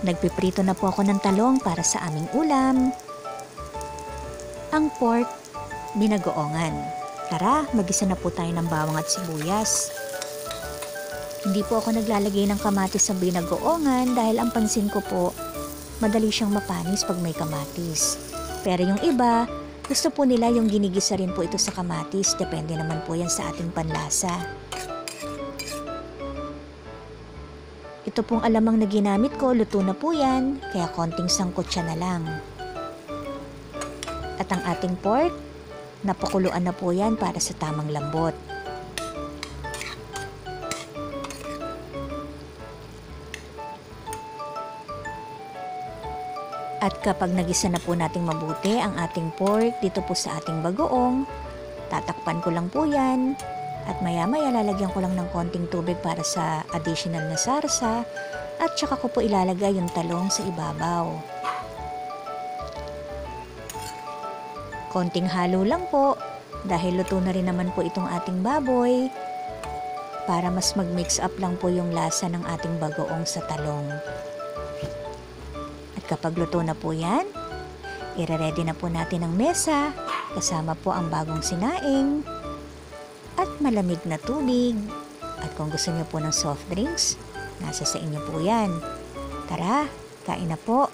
Nagpiprito na po ako ng talong para sa aming ulam. Ang pork, binagoongan. Tara, magisa na po tayo ng bawang at sibuyas. Hindi po ako naglalagay ng kamatis sa binagoongan dahil ang pansin ko po, madali siyang mapanis pag may kamatis. Pero yung iba, gusto po nila yung ginigisa rin po ito sa kamatis. Depende naman po yan sa ating panlasa. Ito pong alamang na ginamit ko, luto na po yan, kaya konting sangkot siya na lang. At ang ating pork, napakuluan na po yan para sa tamang lambot. At kapag nagisa na po nating mabuti ang ating pork dito po sa ating bagoong, tatakpan ko lang po yan. At maya-maya lalagyan ko lang ng konting tubig para sa additional na sarsa at saka ko po ilalagay yung talong sa ibabaw. Konting halo lang po dahil luto na rin naman po itong ating baboy para mas mag-mix up lang po yung lasa ng ating bagoong sa talong. At kapag luto na po yan, ire-ready na po natin ang mesa kasama po ang bagong sinaing at malamig na tubig. At kung gusto niyo po ng soft drinks, nasa sa inyo po yan. Tara, kain na po.